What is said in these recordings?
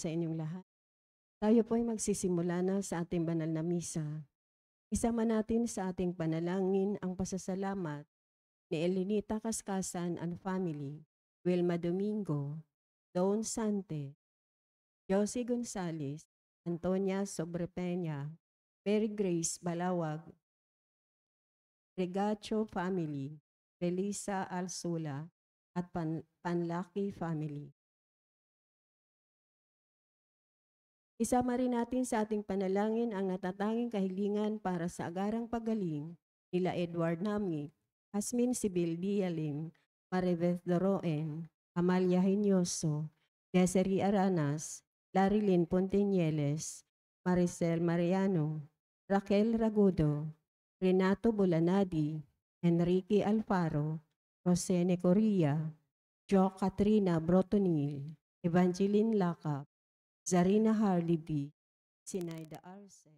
sa inyong lahat. Tayo po ay magsisimula na sa ating banal na misa. Isama natin sa ating panalangin ang pasasalamat ni Elenita Kaskasan and family, Wilma Domingo, Dawn Sante, Josie Gonzales, Antonia Sobrepeña, Mary Grace Balawag, Regacho family, Felisa Alsula, at Panlaki family. Isama rin natin sa ating panalangin ang natatanging kahilingan para sa agarang pagaling nila Edward Nami, Hasmin Sibil Dialim, Maribeth Doroen, Amalia Hinyoso, Desiree Aranas, Larilyn Pontinieles, Maricel Mariano, Raquel Ragudo, Renato Bulanadi, Enrique Alfaro, Rosene Correa, Jo Katrina Brotonil, Evangeline Lacap, Zarina Harleby, Sinaida Arce,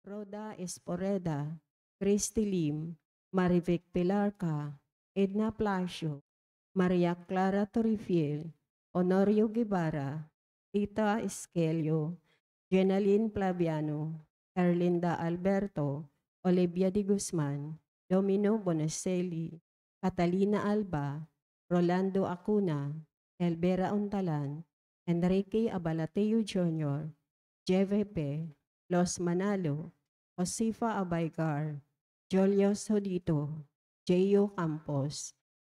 Roda Esporeda, Christy Lim, Marivic Pilarca, Edna Placio, Maria Clara Torrifiel, Honorio Guevara, Tita Esquelio, Jenaline Plaviano, Erlinda Alberto, Olivia de Guzman, Domino Bonacelli, Catalina Alba, Rolando Acuna, Elvera Untalan, Enrique Abalateo Jr., JVP, Los Manalo, Josifa Abaygar, Julio Sodito, Jeyo Campos,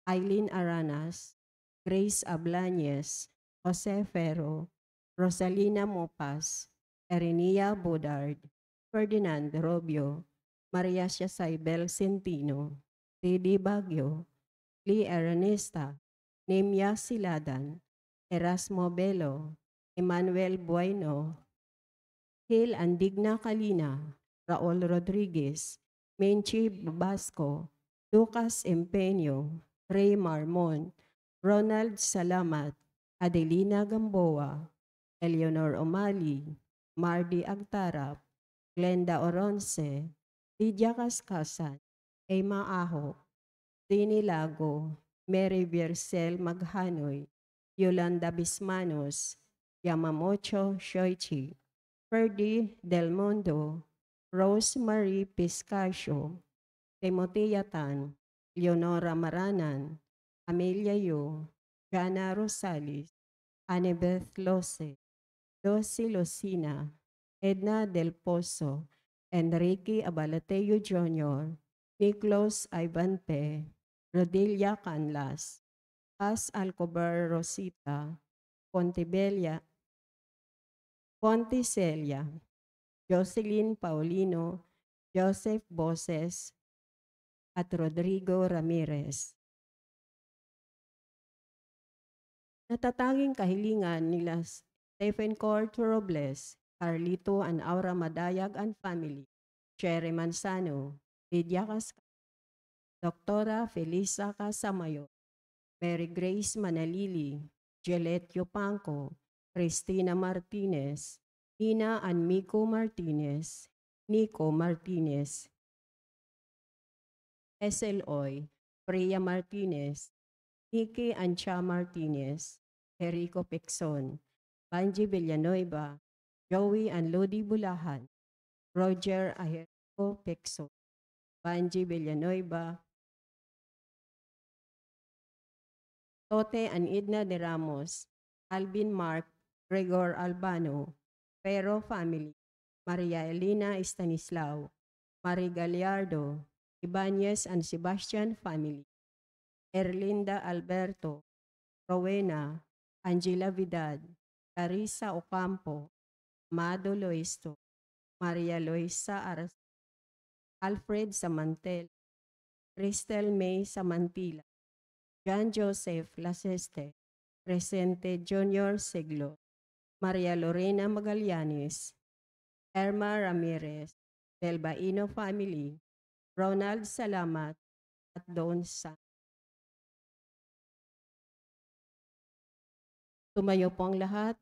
Eileen Aranas, Grace Ablañez, Jose Ferro, Rosalina Mopas, Erenia Bodard, Ferdinand Robio, Maria Saibel Centino, Didi Bagyo, Lee Aranista, Nemia Siladan, Erasmo Belo, Emmanuel Bueno, Hil Andigna Kalina, Raul Rodriguez, Menchi Basco, Lucas Empeño, Ray Marmon, Ronald Salamat, Adelina Gamboa, Eleanor Omali, Mardy Agtarap, Glenda Oronce, Lydia Cascasan, Emma Aho, Dini Lago, Mary Viercel Maghanoy, Yolanda Bismanos, Yamamocho Shoichi, Ferdy Del Mundo, Rosemary Piscasio, Timotea Tan, Leonora Maranan, Amelia Yu, Jana Rosales, Annabeth Lose, Lucy Lucina, Edna Del Pozo, Enrique Abalateo Jr., Nicholas Ivante, Rodilia Canlas, Paz Alcobar Rosita, Pontebella, Ponticelia, Jocelyn Paulino, Joseph Boses, at Rodrigo Ramirez. Natatanging kahilingan nila Stephen Cort Robles, Carlito and Aura Madayag and family, Sherry Manzano, Lydia Casca, Doktora Felisa Casamayo, Mary Grace Manalili, Jelet Yopanco, Cristina Martinez, Ina and Miko Martinez, Nico Martinez, SLOy, Priya Martinez, Nikki Ancha Martinez, Jerico Pexon, Banji Villanueva, Joey and Lodi Bulahan, Roger Ajerico Pexon, Banji Villanueva, Tote and Edna de Ramos, Alvin Mark, Gregor Albano, Pero family, Maria Elena Estanislao, Marie Gallardo, Ibanez and Sebastian family, Erlinda Alberto, Rowena, Angela Vidal, Carissa Ocampo, Amado Loisto, Maria Loisa Alfred Samantel, Cristel May Samantila, John Joseph Laseste, Presente Junior Siglo, Maria Lorena Magallanes, Erma Ramirez, Delbaino family, Ronald Salamat, at Don Sa. Tumayo po ang lahat.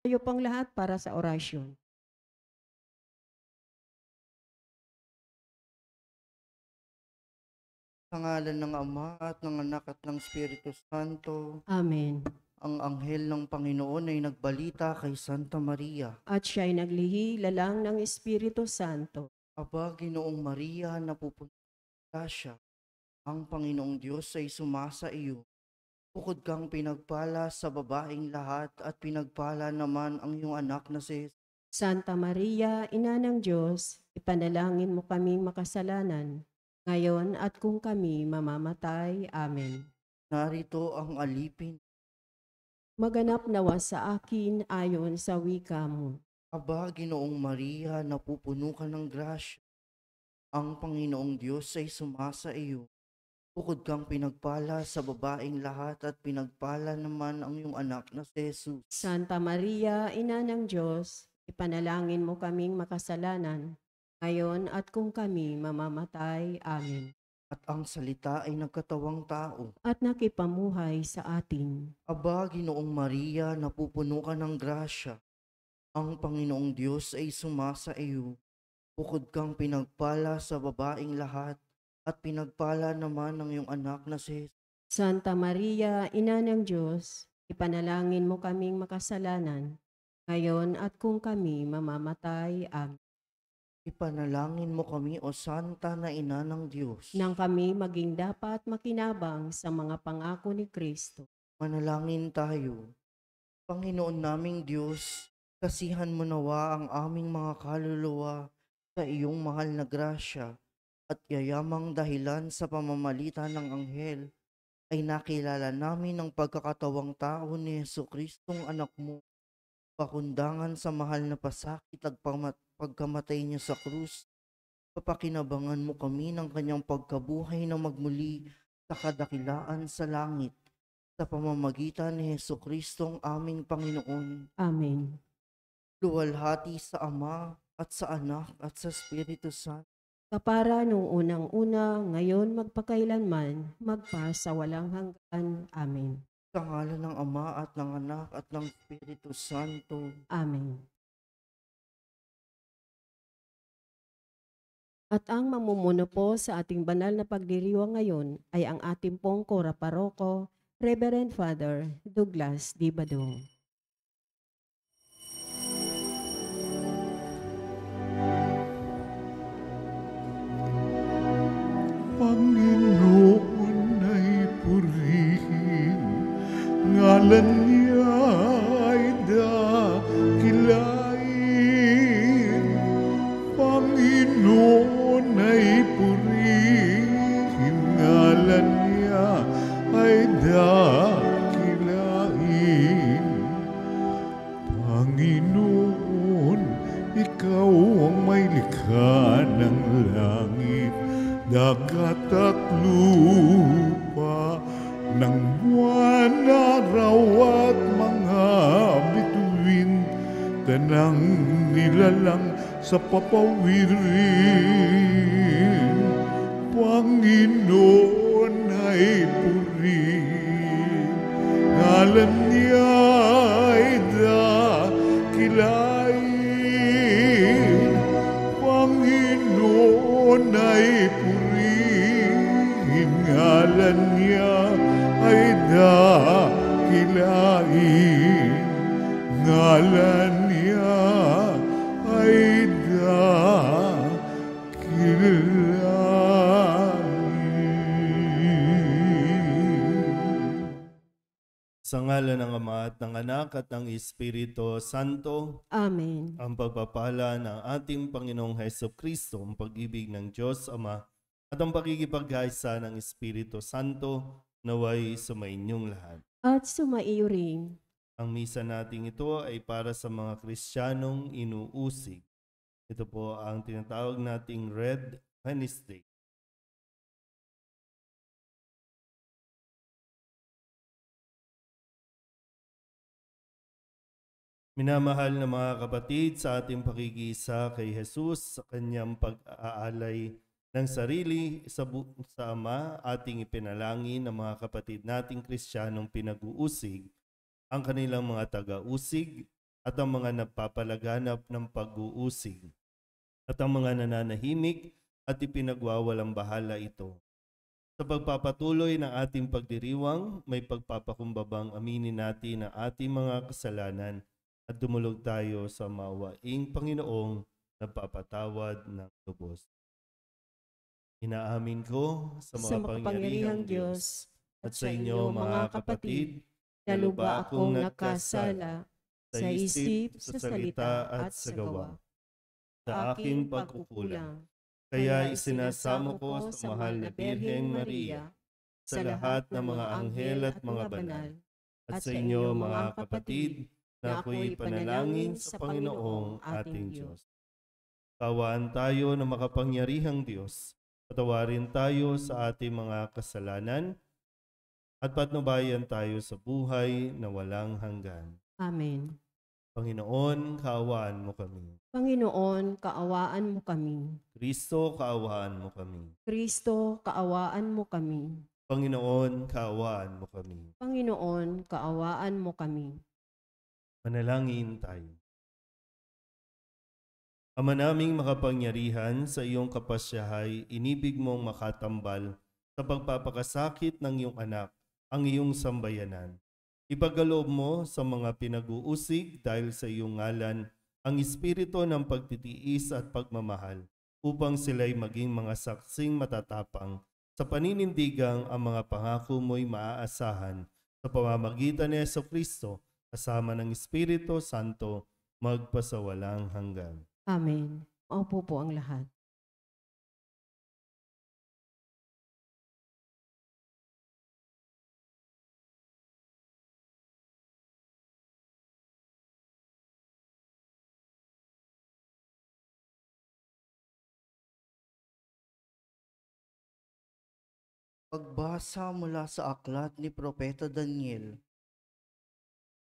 Tumayo po ang lahat para sa orasyon. Sa ngalan ng Ama at ng Anak at ng Espiritu Santo, Amen. ang anghel ng Panginoon ay nagbalita kay Santa Maria. At siya'y naglihi lalang ng Espiritu Santo. Aba, Ginoong Maria, napupunta siya. Ang Panginoong Diyos ay sumasa iyo. Bukod kang pinagpala sa babaeng lahat at pinagpala naman ang iyong anak na si Jesus. Santa Maria, Ina ng Diyos, ipanalangin mo kaming makasalanan, ngayon at kung kami mamamatay. Amen. Narito ang alipin. Maganap nawa sa akin ayon sa wika mo. Aba, Ginoong Maria, napupuno ka ng grasya. Ang Panginoong Diyos ay sumasa iyo. Bukod kang pinagpala sa babaeng lahat at pinagpala naman ang iyong anak na si Jesus. Santa Maria, Ina ng Diyos, ipanalangin mo kaming makasalanan, ngayon at kung kami mamamatay. Amen. At ang salita ay nagkatawang tao. At nakipamuhay sa atin. Aba, Ginoong Maria, napupuno ka ng grasya. Ang Panginoong Diyos ay sumasa iyo. Bukod kang pinagpala sa babaeng lahat at pinagpala naman ang iyong anak na si Jesus. Santa Maria, Ina ng Diyos, ipanalangin mo kaming makasalanan, ngayon at kung kami mamamatay. Amen. Ipanalangin mo kami, O Santa na Ina ng Diyos. Nang kami maging dapat makinabang sa mga pangako ni Kristo. Manalangin tayo. Panginoon naming Diyos, kasihan mo nawa ang aming mga kaluluwa sa iyong mahal na grasya at yayamang dahilan sa pamamagitan ng anghel ay nakilala namin ang pagkakatawang tao ni Jesucristong anak mo, pakundangan sa mahal na pasakit at pagkamatay niya sa krus. Papakinabangan mo kami ng kanyang pagkabuhay na magmuli sa kadakilaan sa langit sa pamamagitan ni Jesucristong aming Panginoon. Amen. Luwalhati sa Ama at sa Anak at sa Espiritu Santo. Kapara nung unang-una, ngayon magpakailanman, magpa sa walang hanggan. Amen. Sa ngalan ng Ama at ng Anak at ng Espiritu Santo. Amen. At ang mamumuno po sa ating banal na pagdiriwang ngayon ay ang ating pong Kora Paroko, Reverend Father Douglas D. Badong. Panginoon ay purihin, ngalan niya ay dakilain. Panginoon ay purihin, ngalan niya ay dakilain. Panginoon, ikaw ang may likha ng langit, dagat at lupa, ng buwan, araw at mga bituin, tanang nilalang sa papawirin. Panginoon ay purihin, ngalan niya ay dakilain. Panginoon ay purihin, ngalan niya ay dakilain. Ngalan niya ay dakilain. Sa ngalan ng Ama at ng Anak at ng Espiritu Santo, Amen. ang pagpapala ng ating Panginoong Hesukristo, ang pag-ibig ng Diyos Ama, at ang pakikipagkaisa ng Espiritu Santo, naway sumainyong lahat. At sumaiyo rin. Ang misa nating ito ay para sa mga Kristiyanong inuusig. Ito po ang tinatawag nating Red Wednesday. Minamahal na mga kapatid, sa ating pakikisa kay Jesus sa kanyang pag-aalay ng sarili sa Ama, ating ipinalangin ng mga kapatid nating Kristiyanong pinag-uusig, ang kanilang mga taga-usig at ang mga nagpapalaganap ng pag-uusig, at ang mga nananahimik at ipinagwawalang bahala ito. Sa pagpapatuloy ng ating pagdiriwang, may pagpapakumbabang aminin natin ang ating mga kasalanan at dumulog tayo sa mawaing Panginoong nagpapatawad ng lubos. Inaamin ko sa makapangyarihang Diyos at sa inyo mga kapatid, na luba akong nagkasala sa isip, sa salita at sa gawa, sa aking pagkukulang. Kaya isinasamo ko sa mahal na Birheng Maria, sa lahat ng mga anghel at mga banal, at sa inyo mga kapatid, na ako'y panalangin sa Panginoong ating Diyos. Kaawaan tayo ng makapangyarihang Diyos. Patawarin tayo sa ating mga kasalanan at patnubayan tayo sa buhay na walang hanggan. Amen. Panginoon, kaawaan mo kami. Panginoon, kaawaan mo kami. Kristo, kaawaan mo kami. Kristo, kaawaan mo kami. Panginoon, kaawaan mo kami. Panginoon, kaawaan mo kami. Manalangin tayo. Ama naming makapangyarihan, sa iyong kapasyahay, inibig mong makatambal sa pagpapakasakit ng iyong anak, ang iyong sambayanan. Ipagkaloob mo sa mga pinag-uusig dahil sa iyong ngalan ang espiritu ng pagtitiis at pagmamahal upang sila'y maging mga saksing matatapang sa paninindigang ang mga pangako mo'y maaasahan sa pamamagitan ni Jesucristo kasama ng Espiritu Santo magpasawalang hanggan. Amen. Maupo po ang lahat. Pagbasa mula sa aklat ni Propeta Daniel.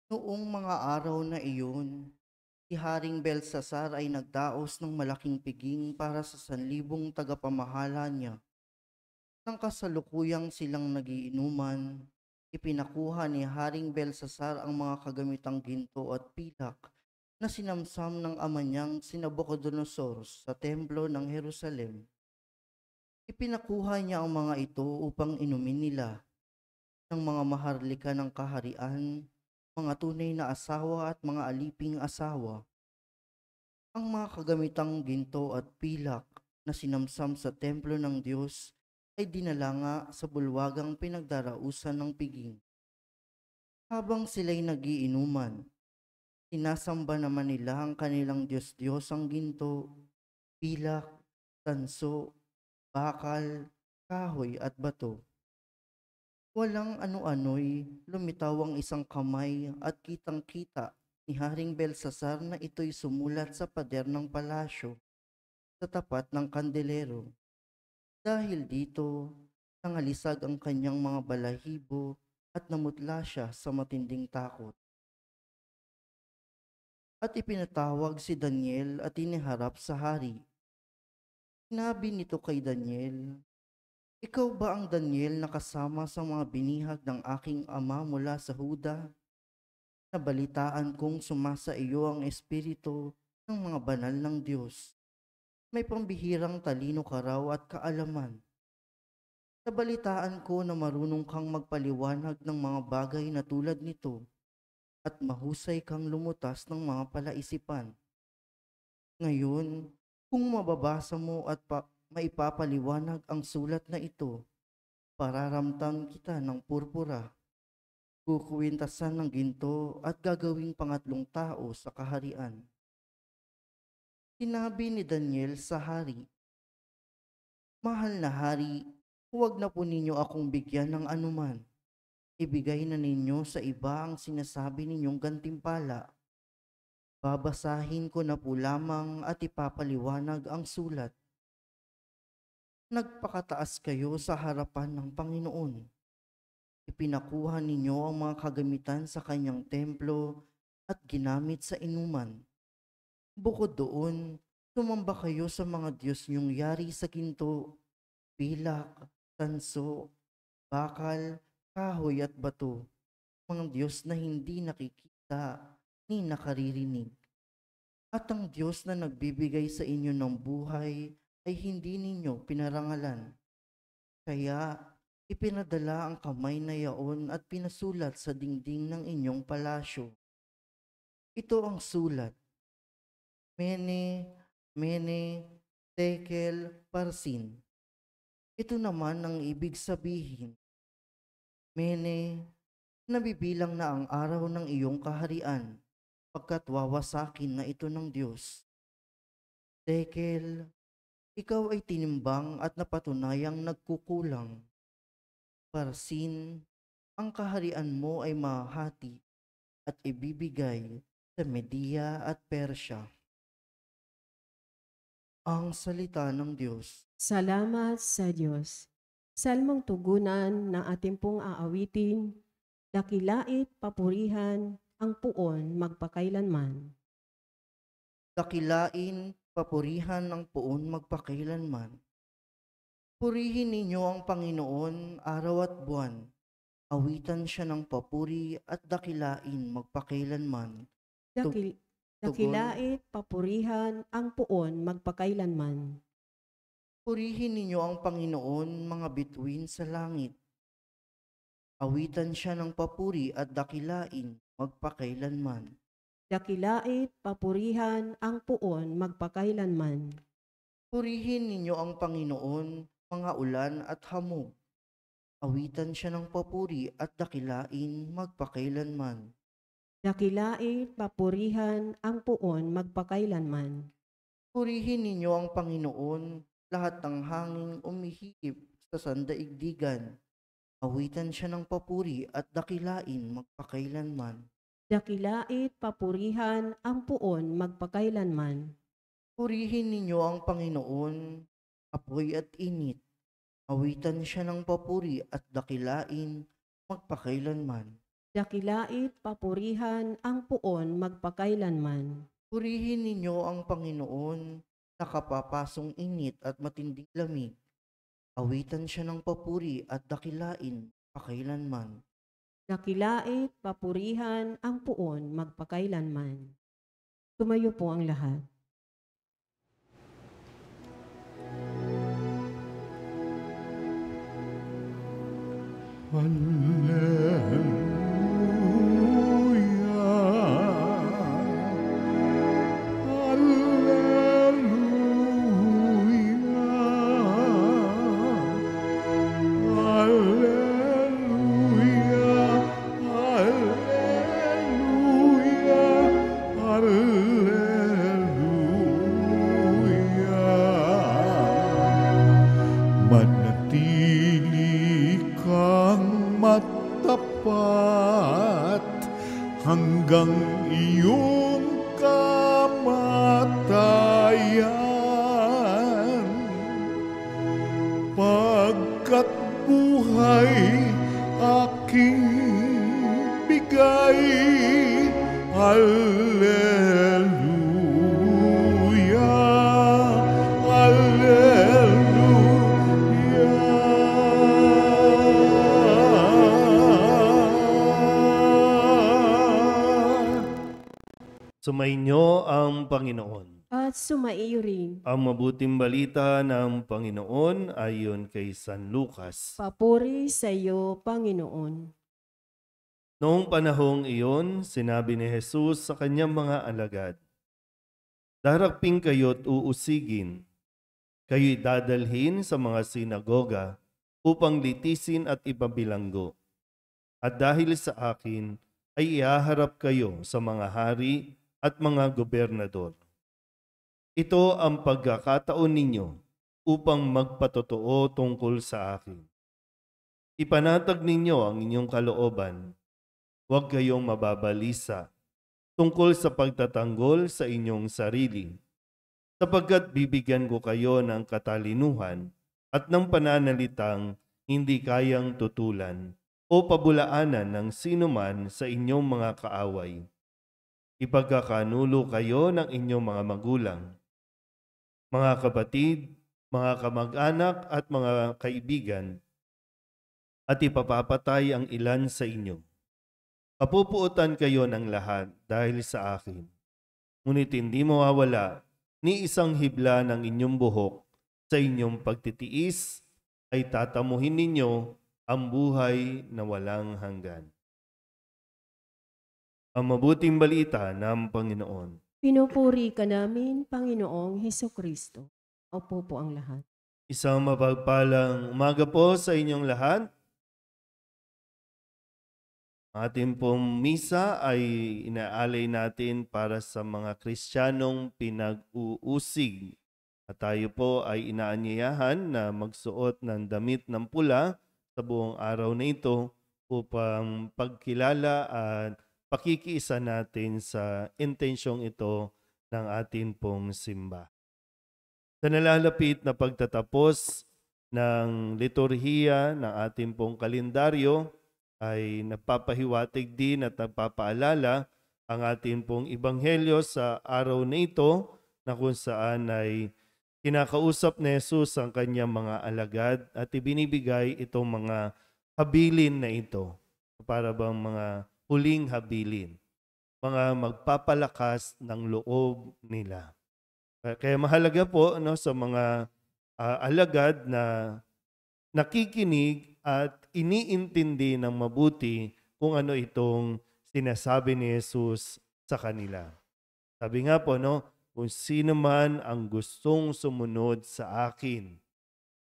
Noong mga araw na iyon, si Haring Belsasar ay nagdaos ng malaking piging para sa 1,000 tagapamahala niya. Nang kasalukuyang silang nagiinuman, ipinakuha ni Haring Belsasar ang mga kagamitang ginto at pilak na sinamsam ng ama niyang si Nabucodonosor sa templo ng Jerusalem. Ipinakuha niya ang mga ito upang inumin nila ng mga maharlika ng kaharian, mga tunay na asawa at mga aliping asawa. Ang mga kagamitang ginto at pilak na sinamsam sa templo ng Diyos ay dinala nga sa bulwagang pinagdarausan ng piging. Habang sila'y nagiinuman, sinasamba naman nila ang kanilang Diyos-Diyosang ginto, pilak, tanso, bakal, kahoy at bato. Walang ano-ano'y lumitaw ang isang kamay at kitang-kita ni Haring Belsasar na ito'y sumulat sa pader ng palasyo sa tapat ng kandelero. Dahil dito, nangalisag ang kanyang mga balahibo at namutla siya sa matinding takot. At ipinatawag si Daniel at iniharap sa hari. Sinabi nito kay Daniel, "Ikaw ba ang Daniel na kasama sa mga binihag ng aking ama mula sa Huda? Nabalitaan kong sumasa iyo ang espiritu ng mga banal ng Diyos. May pambihirang talino ka raw at kaalaman. Nabalitaan ko na marunong kang magpaliwanag ng mga bagay na tulad nito at mahusay kang lumutas ng mga palaisipan. Ngayon, kung mababasa mo at maipapaliwanag ang sulat na ito, pararamtan kita ng purpura, kukuwintasan ng ginto at gagawing pangatlong tao sa kaharian." Sinabi ni Daniel sa hari, "Mahal na hari, huwag na po ninyo akong bigyan ng anuman. Ibigay na ninyo sa iba ang sinasabi ninyong gantimpala. Babasahin ko na po lamang at ipapaliwanag ang sulat. Nagpakataas kayo sa harapan ng Panginoon. Ipinakuha ninyo ang mga kagamitan sa kanyang templo at ginamit sa inuman. Bukod doon, sumamba kayo sa mga Diyos niyong yari sa ginto, pilak, tanso, bakal, kahoy at bato, mga Diyos na hindi nakikita ni nakaririnig. At ang Diyos na nagbibigay sa inyo ng buhay ay hindi ninyo pinarangalan. Kaya ipinadala ang kamay na yaon at pinasulat sa dingding ng inyong palasyo. Ito ang sulat: Mene, Mene, Tekel, Parsin. Ito naman ang ibig sabihin. Mene, nabibilang na ang araw ng iyong kaharian, pagkat wawasakin na ito ng Diyos. Tekel, ikaw ay tinimbang at napatunayang nagkukulang. Parsin, ang kaharian mo ay mahati, at ibibigay sa Media at Persya. Ang salita ng Diyos. Salamat sa Diyos. Salmong tugunan ng ating pong aawitin, dakilait papurihan ang puon magpakailanman. Dakilain, papurihan ng puon magpakailanman. Purihin ninyo ang Panginoon araw at buwan. Awitan siya ng papuri at dakilain magpakailanman. Dakilait papurihan ang puon magpakailanman. Purihin ninyo ang Panginoon, mga bituin sa langit. Awitan siya ng papuri at dakilain magpakailanman. Dakilait papurihan ang puon magpakailanman. Purihin ninyo ang Panginoon, mga ulan at hamog. Awitan siya ng papuri at dakilain magpakailanman. Dakilait papurihan ang puon magpakailanman. Purihin ninyo ang Panginoon, lahat ng hanging umihip sa sandaigdigan. Awitan siya ng papuri at dakilain magpakailanman. Dakilait papurihan ang puon magpakailanman. Purihin ninyo ang Panginoon, apoy at init. Awitan siya ng papuri at dakilain magpakailanman. Dakilait papurihan ang puon magpakailanman. Purihin ninyo ang Panginoon, nakapapasong init at matinding lamig. Awitan siya ng papuri at dakilain pakailanman. Dakilait papurihan ang puon magpakailanman. Tumayo po ang lahat. Manatili kang matapat hanggang iyong kamatayan. Pagkat buhay aking bigay, Alleluia, Alleluia. Sumainyo ang Panginoon. At sumaiyo rin. Ang mabuting balita ng Panginoon ayon kay San Lucas. Papuri sa iyo, Panginoon. Noong panahong iyon, sinabi ni Jesus sa kanyang mga alagad, "Darapin kayo't uusigin. Kayo'y dadalhin sa mga sinagoga upang litisin at ipabilanggo. At dahil sa akin, ay ihaharap kayo sa mga hari at mga gobernador. Ito ang pagkakataon ninyo upang magpatotoo tungkol sa akin. Ipanatag ninyo ang inyong kalooban. Huwag kayong mababalisa tungkol sa pagtatanggol sa inyong sarili, sapagkat bibigyan ko kayo ng katalinuhan at ng pananalitang hindi kayang tutulan o pabulaanan ng sinuman sa inyong mga kaaway. Ipagkakanulo kayo ng inyong mga magulang, mga kapatid, mga kamag-anak at mga kaibigan, at ipapapatay ang ilan sa inyo. Kapupuotan kayo ng lahat dahil sa akin. Ngunit hindi mawawala ni isang hibla ng inyong buhok sa inyong pagtitiis ay tatamuhin ninyo ang buhay na walang hanggan." Ang mabuting balita ng Panginoon. Pinupuri ka namin, Panginoong Hesukristo. Opo po ang lahat. Isang mapagpalang umaga po sa inyong lahat. Ating pong misa ay inaalay natin para sa mga Kristiyanong pinag-uusig. At tayo po ay inaanyayahan na magsuot ng damit ng pula sa buong araw na ito upang pagkilala at pakikiisa natin sa intensyong ito ng atin pong simba. Sa nalalapit na pagtatapos ng liturhiya ng ating pong kalendaryo ay nagpapahiwatig din at nagpapaalala ang ating pong ebanghelyo sa araw na ito na kung saan ay kinakausap ni Jesus ang kanyang mga alagad at ibinibigay itong mga habilin na ito. Para bang mga huling habilin, mga magpapalakas ng loob nila. Kaya mahalaga po sa mga alagad na nakikinig at iniintindi ng mabuti kung ano itong sinasabi ni Jesus sa kanila. Sabi nga po, kung sino man ang gustong sumunod sa akin,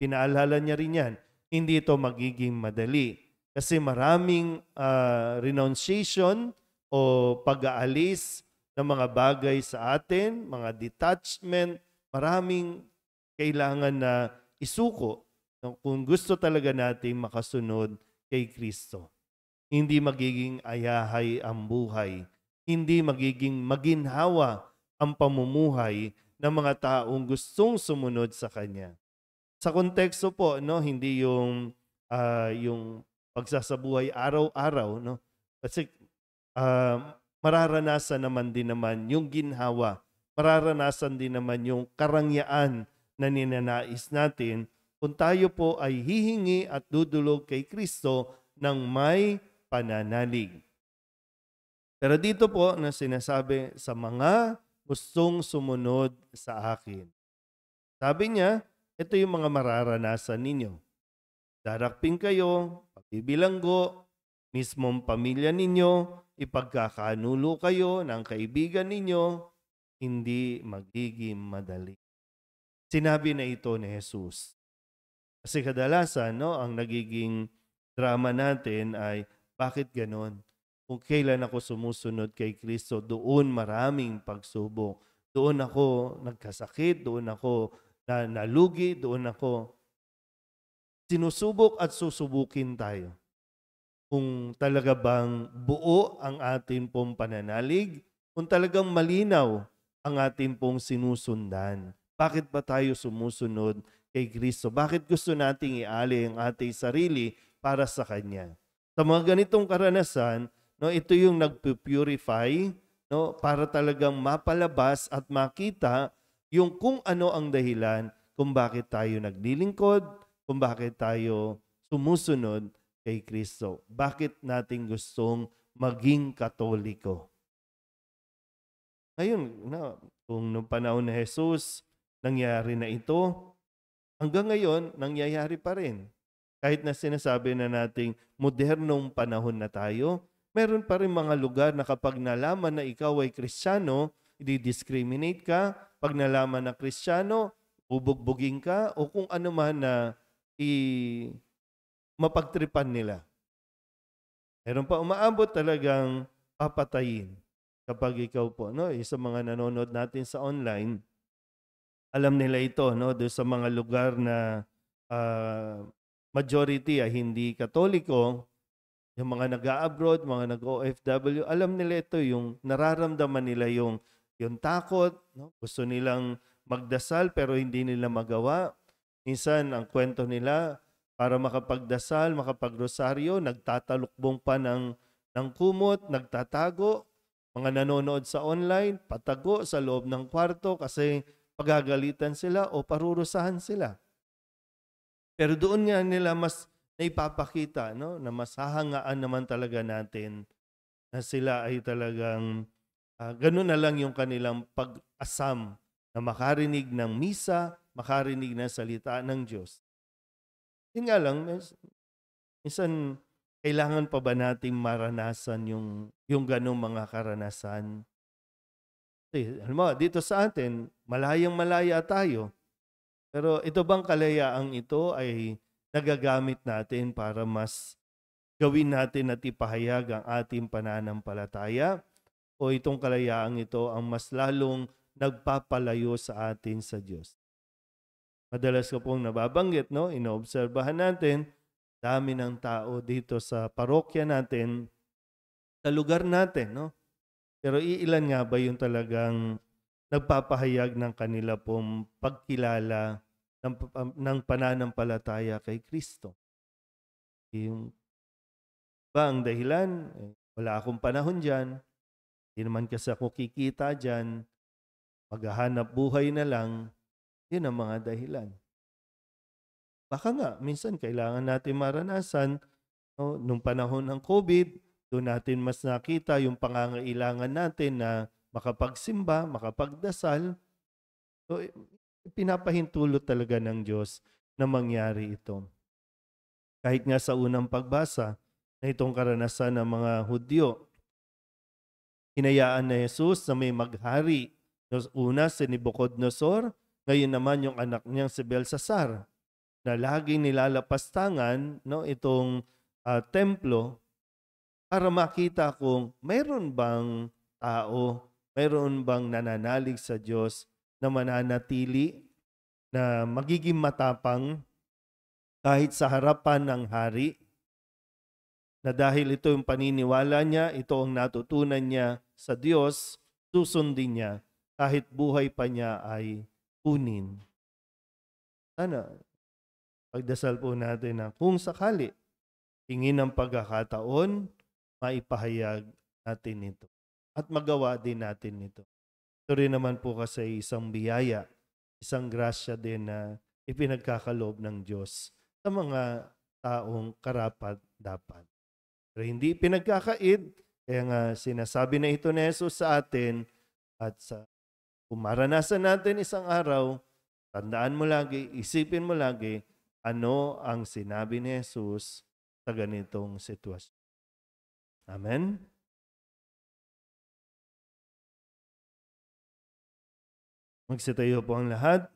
pinaalala niya rin yan, hindi ito magiging madali. Kasi maraming renunciation o pag-aalis ng mga bagay sa atin, mga detachment, maraming kailangan na isuko kung gusto talaga natin makasunod kay Kristo. Hindi magiging ayahay ang buhay, hindi magiging maginhawa ang pamumuhay ng mga taong gustong sumunod sa Kanya. Sa konteksto po, hindi yung pagsasabuhay araw-araw, kasi mararanasan naman din naman yung ginhawa, mararanasan din naman yung karangyaan na ninanais natin kung tayo po ay hihingi at dudulog kay Kristo ng may pananalig. Pero dito po na sinasabi sa mga gustong sumunod sa akin. Sabi niya, ito yung mga mararanasan ninyo. Darakpin kayo, pagbibilanggo, mismong pamilya ninyo, ipagkakanulo kayo ng kaibigan ninyo, hindi magiging madali. Sinabi na ito ni Jesus. Kasi kadalasan, ang nagiging drama natin ay, bakit ganon? Kung kailan ako sumusunod kay Kristo, doon maraming pagsubok. Doon ako nagkasakit, doon ako nalugi, doon ako sinusubok at susubukin tayo. Kung talaga bang buo ang ating pong pananalig, kung talagang malinaw ang ating pong sinusundan. Bakit ba tayo sumusunod kay Kristo? Bakit gusto nating iali ang ating sarili para sa Kanya? Sa mga ganitong karanasan, ito yung nagpupurify, para talagang mapalabas at makita yung kung ano ang dahilan kung bakit tayo naglilingkod, kung bakit tayo sumusunod kay Kristo. Bakit natin gustong maging Katoliko? Ngayon, kung noong panahon ni Jesus, nangyari na ito, hanggang ngayon, nangyayari pa rin. Kahit na sinasabi na nating modernong panahon na tayo, meron pa rin mga lugar na kapag nalaman na ikaw ay Kristiyano, i-discriminate ka. Pag nalaman na Kristiyano, bubugbugin ka o kung ano man na mapagtripan nila. Meron pa umaabot talagang papatayin kapag ikaw po, sa mga nanonood natin sa online, alam nila ito, doon sa mga lugar na majority ay hindi Katoliko, yung mga nag-a-abroad, mga nag-OFW, alam nila ito, yung nararamdaman nila yung takot, gusto nilang magdasal pero hindi nila magawa. Minsan, ang kwento nila, para makapagdasal, makapagrosaryo, nagtatalukbong pa ng kumot, nagtatago. Mga nanonood sa online, patago sa loob ng kwarto kasi pagagalitan sila o parurusahan sila. Pero doon nga nila mas naipapakita, na mas hahangaan naman talaga natin na sila ay talagang ganun na lang yung kanilang pag-asam na makarinig ng misa, makarinig ng salita ng Diyos. Yun nga lang, minsan kailangan pa ba nating maranasan yung ganung mga karanasan? Kasi, dito sa atin, malayang-malaya tayo. Pero ito bang kalayaang ito ay nagagamit natin para mas gawin natin at ipahayag ang ating pananampalataya? O itong kalayaang ito ang mas lalong nagpapalayo sa atin sa Diyos? Madalas ko pong nababanggit, inoobserbahan natin, dami ng tao dito sa parokya natin sa lugar natin, no? Pero iilan nga ba yung talagang nagpapahayag ng kanila pong pagkilala ng pananampalataya kay Kristo? Yung ba ang dahilan? Wala akong panahon dyan. Hindi naman kasi ako kikita dyan. Maghahanap buhay na lang. Yun ang mga dahilan. Baka nga, minsan kailangan natin maranasan, no, nung panahon ng COVID, doon natin mas nakita yung pangangailangan natin na makapagsimba, makapagdasal. So, pinapahintulot talaga ng Diyos na mangyari ito. Kahit nga sa unang pagbasa na itong karanasan ng mga Hudyo, hinayaan na Jesus na may maghari. Una si Nebuchadnezzar, ngayon naman yung anak niyang si Belshazzar, na laging nilalapastangan, no, itong templo para makita kung mayroon bang tao, mayroon bang nananalig sa Diyos na mananatili, na magiging matapang kahit sa harapan ng hari, na dahil ito yung paniniwala niya, ito ang natutunan niya sa Diyos, susundin niya kahit buhay pa niya ay kunin. Sana pagdasal po natin na kung sakali tingin ng pagkakataon, maipahayag natin ito at magawa din natin ito. Ito rin naman po kasi isang biyaya, isang grasya din na ipinagkakaloob ng Diyos sa mga taong karapat dapat. Pero hindi pinagkakait, kaya nga sinasabi na ito ni Jesus sa atin, at kung maranasan natin isang araw, tandaan mo lagi, isipin mo lagi, ano ang sinabi ni Jesus sa ganitong sitwasyon. Amen? Magsitayo po ang lahat.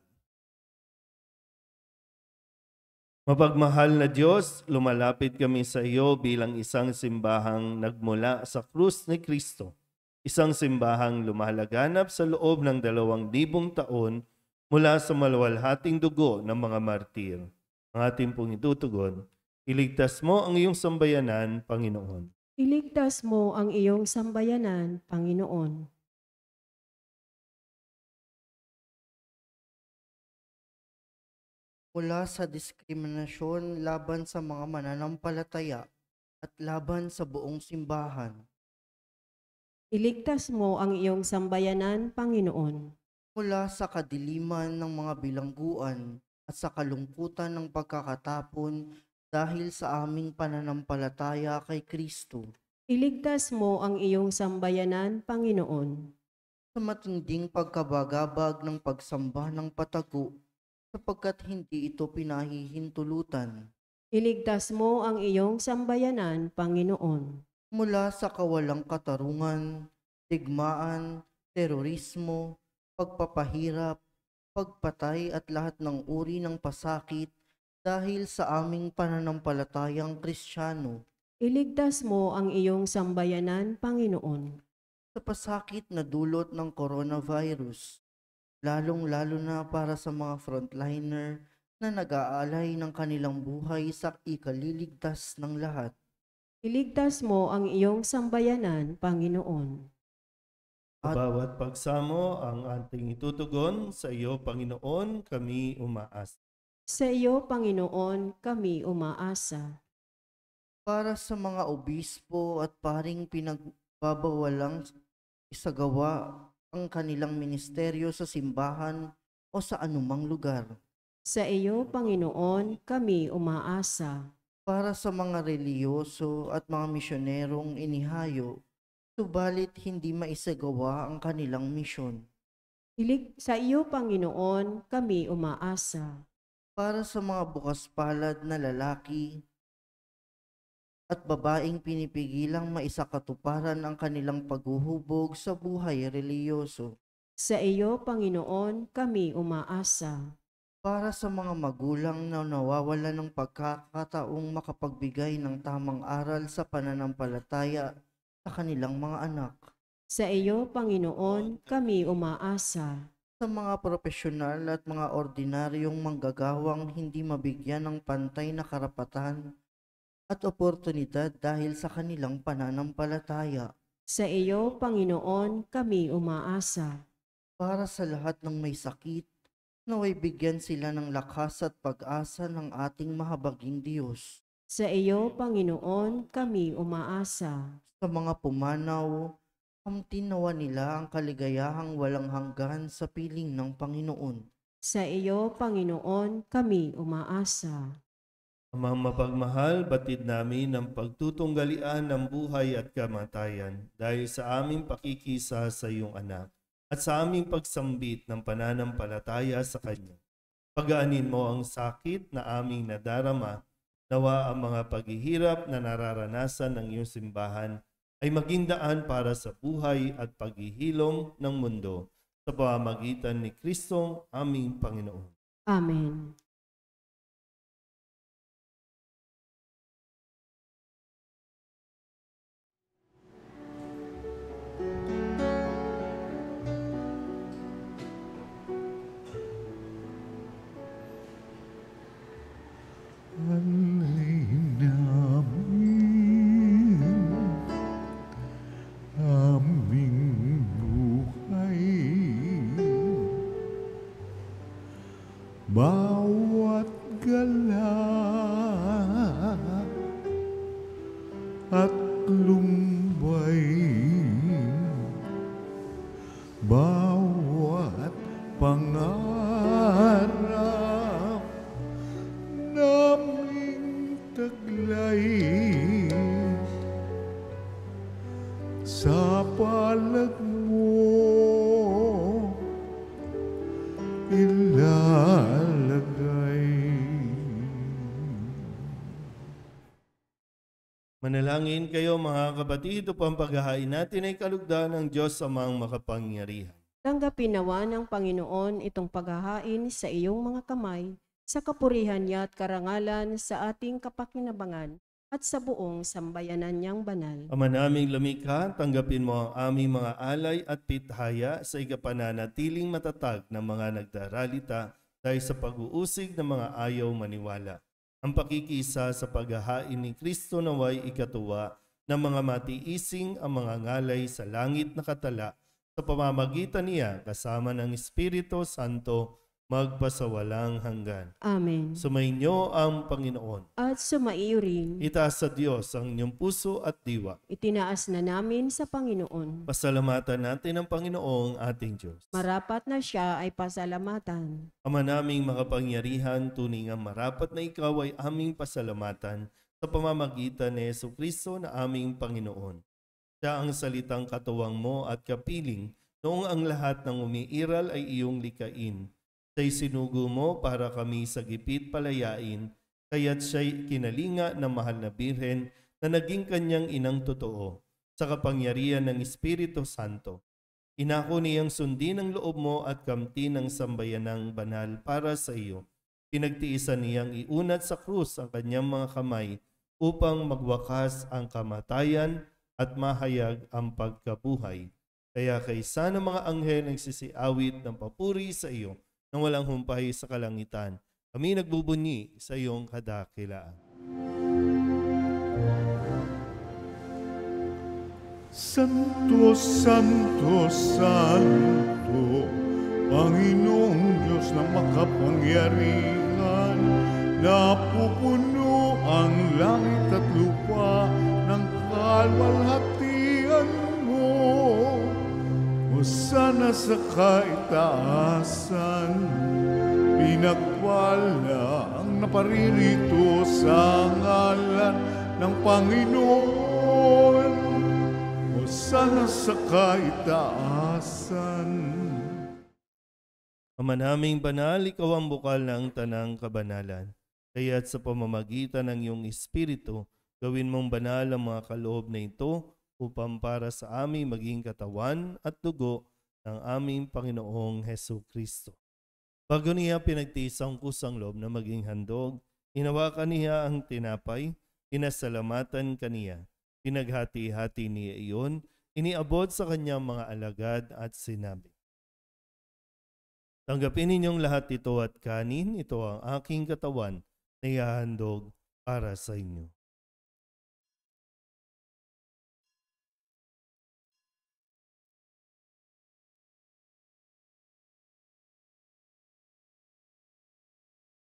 Mapagmahal na Diyos, lumalapit kami sa iyo bilang isang simbahang nagmula sa krus ni Kristo. Isang simbahang lumalaganap sa loob ng 2,000 taon mula sa maluwalhating dugo ng mga martir. Ang ating pong itutugon, iligtas mo ang iyong sambayanan, Panginoon. Iligtas mo ang iyong sambayanan, Panginoon. Mula sa diskriminasyon laban sa mga mananampalataya at laban sa buong simbahan. Iligtas mo ang iyong sambayanan, Panginoon. Mula sa kadiliman ng mga bilangguan at sa kalungkutan ng pagkakatapon dahil sa aming pananampalataya kay Kristo. Iligtas mo ang iyong sambayanan, Panginoon. Sa matinding pagkabagabag ng pagsamba ng patago, sapagkat hindi ito pinahihintulutan. Iligtas mo ang iyong sambayanan, Panginoon. Mula sa kawalang katarungan, digmaan, terorismo, pagpapahirap, pagpatay at lahat ng uri ng pasakit dahil sa aming pananampalatayang Kristiyano. Iligtas mo ang iyong sambayanan, Panginoon. Sa pasakit na dulot ng coronavirus, lalong-lalo na para sa mga frontliner na nag-aalay ng kanilang buhay sa ikaliligtas ng lahat. Iligtas mo ang iyong sambayanan, Panginoon. Sa bawat pagsamo ang ating itutugon, sa iyo, Panginoon, kami umaasa. Sa iyo, Panginoon, kami umaasa. Para sa mga obispo at paring pinagbabawalang isagawa ang kanilang ministeryo sa simbahan o sa anumang lugar. Sa iyo, Panginoon, kami umaasa. Para sa mga reliyoso at mga misyonerong inihayo, subalit hindi maisagawa ang kanilang misyon. Sa iyo, Panginoon, kami umaasa. Para sa mga bukas palad na lalaki at babaeng pinipigilang maisakatuparan ang kanilang paghuhubog sa buhay reliyoso. Sa iyo, Panginoon, kami umaasa. Para sa mga magulang na nawawala ng pagkakataong makapagbigay ng tamang aral sa pananampalataya sa kanilang mga anak. Sa iyo, Panginoon, kami umaasa. Sa mga profesional at mga ordinaryong manggagawang hindi mabigyan ng pantay na karapatan at oportunidad dahil sa kanilang pananampalataya. Sa iyo, Panginoon, kami umaasa. Para sa lahat ng may sakit, naway bigyan sila ng lakas at pag-asa ng ating mahabaging Diyos. Sa iyo, Panginoon, kami umaasa. Sa mga pumanaw, kamtin nawa nila ang kaligayahang walang hanggan sa piling ng Panginoon. Sa iyo, Panginoon, kami umaasa. Amang mapagmahal, batid namin ang pagtutunggalian ng buhay at kamatayan dahil sa aming pakikisa sa iyong anak at sa aming pagsambit ng pananampalataya sa Kanya. Pagaanin mo ang sakit na aming nadarama, nawa ang mga paghihirap na nararanasan ng iyong simbahan ay maging daan para sa buhay at paghihilom ng mundo sa pamamagitan ni Kristong aming Panginoon. Amen. Alay namin aming buhay, bawat gala at lumbay, bawat pangarap naming taglay sa palad mo ilalagay. Manalangin kayo mga kapatid upang paghahain natin ay kalugdan ng Diyos amang makapangyarihan. Tanggapin nawa ng Panginoon itong paghahain sa iyong mga kamay, sa kapurihan niya at karangalan sa ating kapakinabangan at sa buong sambayanan niyang banal. Ama naming lumikha, tanggapin mo ang aming mga alay at pithaya sa ikapananatiling matatag ng mga nagdaralita dahil sa pag-uusig ng mga ayaw maniwala. Ang pakikisa sa paghahain ni Kristo naway ikatuwa ng mga matiising ang mga ngalay sa langit na katala sa pamamagitan niya kasama ng Espiritu Santo magpasawalang hanggan. Amen. Sumainyo ang Panginoon. At sumaiyo rin, Itaas sa Diyos ang inyong puso at diwa. itinaas na namin sa Panginoon. Pasalamatan natin ang Panginoong ating Diyos. Marapat na siya ay pasalamatan. Ama naming makapangyarihan, tunay nga marapat na ikaw ay aming pasalamatan sa pamamagitan ni Jesucristo na aming Panginoon. Siya ang salitang katuwang mo at kapiling noong ang lahat ng umiiral ay iyong likain. Siya'y sinugo mo para kami sa gipit palayain, kaya't siya'y kinalinga ng mahal na Birhen na naging kanyang inang totoo sa kapangyarihan ng Espiritu Santo. Inako niyang sundin ang loob mo at kamti ng sambayanang banal para sa iyo. Pinagtiisan niyang iunat sa krus ang kanyang mga kamay upang magwakas ang kamatayan at mahayag ang pagkabuhay. Kaya kaysa ng mga anghel nagsisiawit ng papuri sa iyo nang walang humpay sa kalangitan, kami nagbubunyi sa iyong kadakilaan. Santo, Santo, Santo, Panginoong Diyos na makapangyarihan, napupuno ang langit at lupa ng kalwalhatian mo. Hosana sa kaitaasan, pinagpala ang naparirito sa ngalan ng Panginoon. Hosana sa kaitaasan. Ama naming banal, ikaw ang bukal ng tanang kabanalan. Kaya't sa pamamagitan ng iyong Espiritu, gawin mong banal ang mga kaloob na ito upang para sa aming maging katawan at dugo ng aming Panginoong Jesucristo. Bago niya pinagtiis ang kusang loob na maging handog, hinawakan niya ang tinapay, pinasalamatan kaniya, pinaghati-hati niya iyon, iniabot sa kanyang mga alagad at sinabi, tanggapin ninyong lahat ito at kanin, ito ang aking katawan na ihahandog para sa inyo.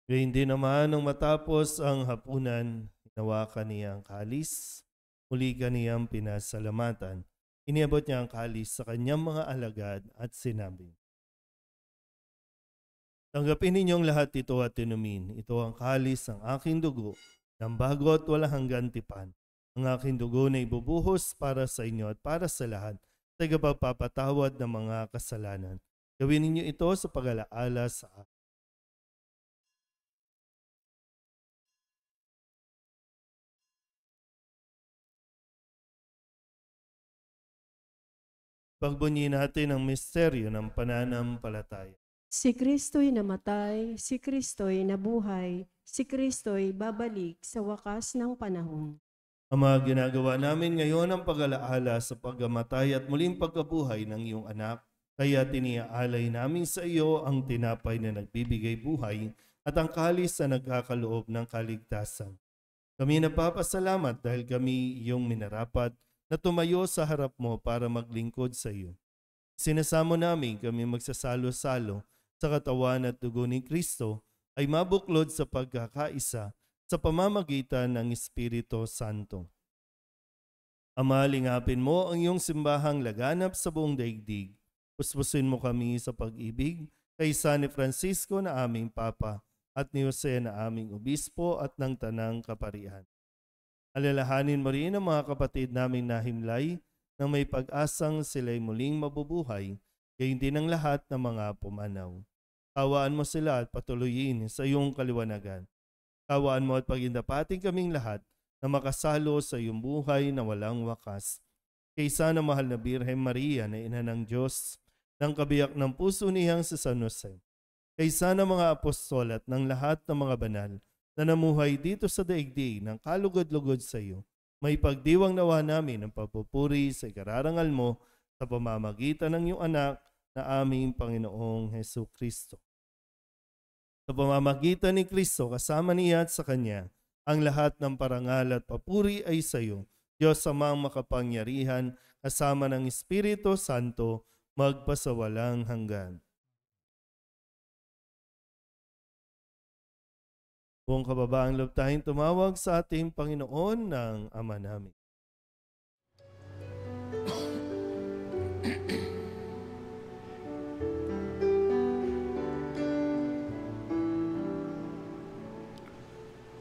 Gayun din naman nung matapos ang hapunan, hinawakan niya ang kalis, muli kaniyang pinasalamatan. Iniabot niya ang kalis sa kanyang mga alagad at sinabi, "Tanggapin ninyong lahat ito at inumin. Ito ang kalis ng aking dugo, ng bago at walang hanggan tipan. Ang aking dugo na ibubuhos para sa inyo at para sa lahat, sa pagpapatawad ng mga kasalanan. Gawin ninyo ito sa pag-alaala sa akin." Pagbunyi natin ang misteryo ng pananampalataya. Si Kristo'y namatay, si Kristo'y nabuhay, si Kristo'y babalik sa wakas ng panahon. Ang mga ginagawa namin ngayon ang pag-alaala sa pagkamatay at muling pagkabuhay ng iyong anak, kaya tiniaalay namin sa iyo ang tinapay na nagbibigay buhay at ang kalis na nagkakaloob ng kaligtasan. Kami napapasalamat dahil kami iyong minarapat na tumayo sa harap mo para maglingkod sa iyo. Sinasamo namin kami magsasalo-salo sa katawan at dugo ni Kristo ay mabuklod sa pagkakaisa sa pamamagitan ng Espiritu Santo. Ama, lingapin mo ang iyong simbahang laganap sa buong daigdig. Puspusin mo kami sa pag-ibig kay San Francisco na aming Papa at ni Jose na aming Obispo at ng Tanang Kaparian. Alalahanin mo rin ang mga kapatid naming nahimlay na may pag-asang sila'y muling mabubuhay, gayon din ang lahat ng mga pumanaw. Kawaan mo sila at patuloyin sa iyong kaliwanagan. Kawaan mo at pagindapating kaming lahat na makasalo sa iyong buhay na walang wakas. Kaysa na mahal na Birhen Maria na ina ng Diyos, ng kabiyak ng puso niyang si San Jose. Kaysa na mga apostol at ng lahat ng mga banal na namuhay dito sa daigdig ng kalugod-lugod sa iyo, may pagdiwang nawa namin ang pagpupuri sa ikararangal mo sa pamamagitan ng iyong anak na aming Panginoong Hesus Kristo. Sa pamamagitan ni Kristo kasama niya at sa Kanya, ang lahat ng parangal at papuri ay sa iyo, Diyos amang makapangyarihan, kasama ng Espiritu Santo, magpasawalang hanggan. Buong kababaang loob tayong tumawag sa ating Panginoon ng Ama namin.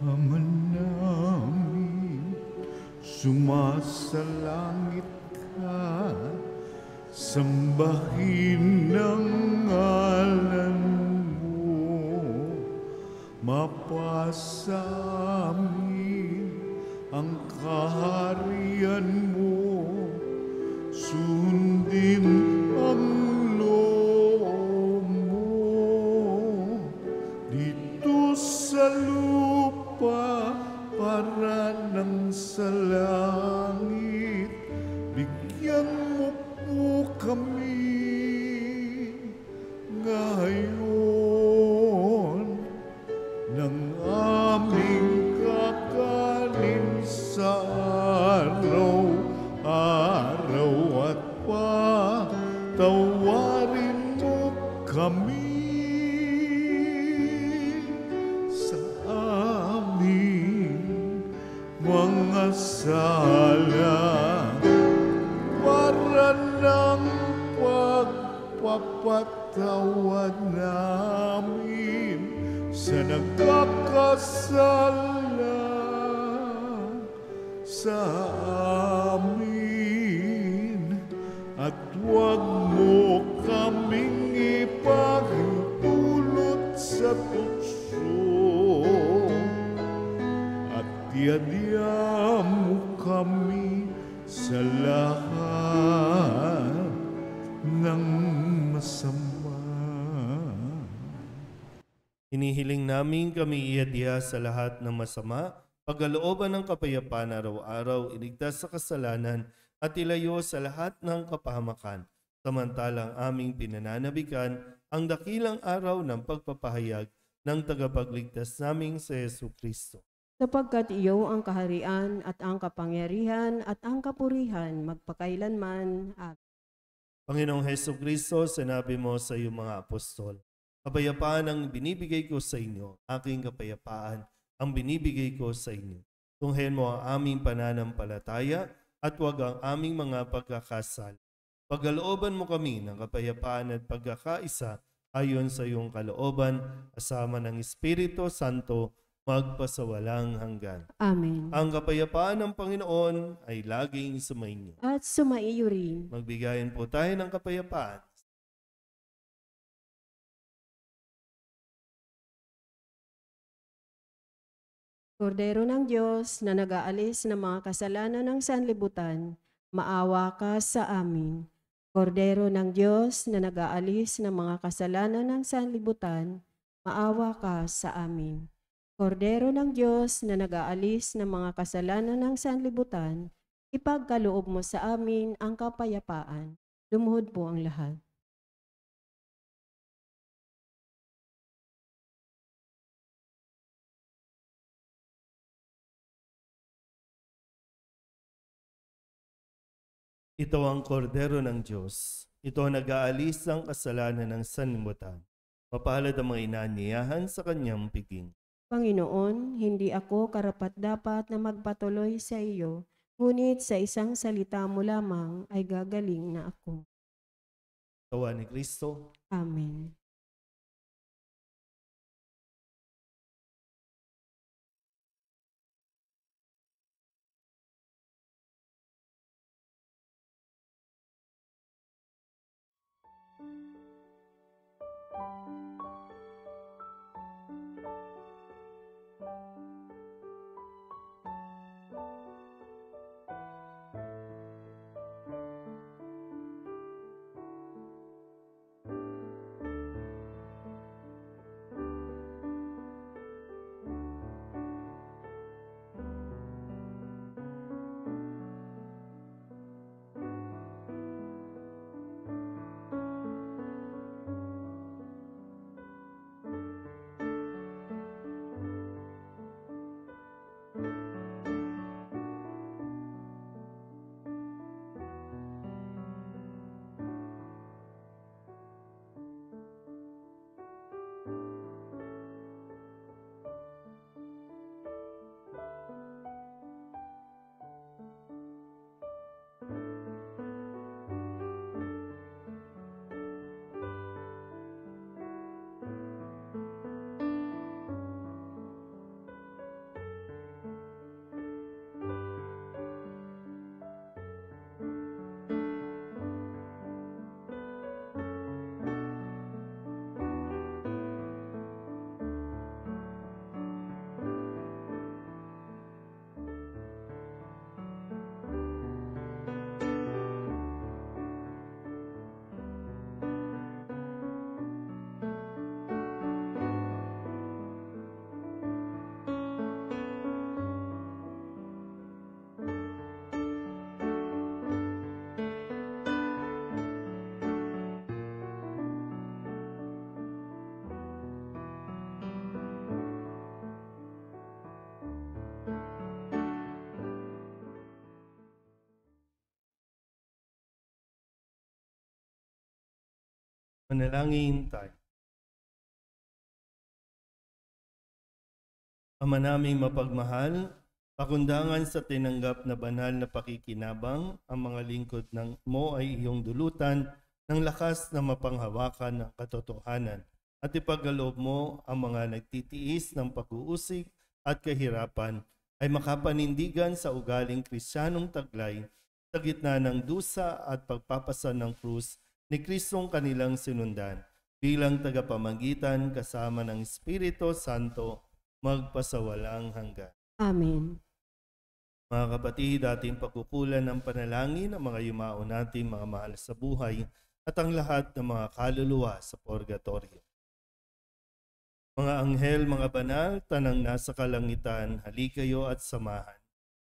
Ama namin, sumasalangit ka, sambahin ang ngalan mo, mapasa amin ang kaharian mo, sundin ang loob mo, dito sa lupa para ng sa langit, bigyan mo po kami ngayon ng aming kakanin sa araw-araw at patawarin mo kami sa aming mga sala para ng pagpapatawad namin sa nagkakasala sa amin, at huwag mo kaming ipagdulot sa tukso, at diadya mo kami sa lahat ng masama. Hinihiling namin kami iadya sa lahat ng masama, pagkalooban ng kapayapaan araw-araw, iligtas sa kasalanan at ilayo sa lahat ng kapahamakan. Samantalang aming pinananabikan ang dakilang araw ng pagpapahayag ng tagapagligtas naming si Hesus Kristo. Sapagkat iyo ang kaharian at ang kapangyarihan at ang kapurihan magpakailanman. Amen. Panginoong Hesus Kristo, sinabi mo sa iyong mga apostol, Kapayapaan ang binibigay ko sa inyo, aking kapayapaan ang binibigay ko sa inyo. Tunghayan mo ang aming pananampalataya at huwag ang aming mga pagkakasala. Pagkalooban mo kami ng kapayapaan at pagkakaisa ayon sa iyong kalooban, kasama ng Espiritu Santo, magpasawalang hanggan. Amen. Ang kapayapaan ng Panginoon ay laging sumainyo. At sumaiyo rin. Magbigayan po tayo ng kapayapaan. Kordero ng Diyos na nag-aalis ng mga kasalanan ng sanlibutan, maawa ka sa amin. Kordero ng Diyos na nag-aalis ng mga kasalanan ng sanlibutan, maawa ka sa amin. Kordero ng Diyos na nag-aalis ng mga kasalanan ng sanlibutan, ipagkaloob mo sa amin ang kapayapaan. Lumuhod po ang lahat. Ito ang kordero ng Diyos. Ito ang nag-aalis ng kasalanan ng sanlibutan. Mapalad ang mga inaanyayahan sa kanyang piging. Panginoon, hindi ako karapat-dapat na magpatuloy sa iyo, ngunit sa isang salita mo lamang ay gagaling na ako. Tawa ni Kristo. Amen. Manalangin tayo. Ama naming mapagmahal, pakundangan sa tinanggap na banal na pakikinabang, ang mga lingkod mo ay iyong dulutan ng lakas na mapanghawakan ng katotohanan at ipagkaloob mo ang mga nagtitiis ng pag-uusig at kahirapan ay makapanindigan sa ugaling Kristiyanong taglay sa gitna ng dusa at pagpapasan ng krus ni Kristong kanilang sinundan bilang tagapamagitan kasama ng Espiritu Santo magpasawalang hanggan. Amen. Mga kapatid, ating pagkukulan ng panalangin ang mga yumao nating mga mahal sa buhay at ang lahat ng mga kaluluwa sa purgatorio. Mga anghel, mga banal, tanang nasa kalangitan, halikayo at samahan.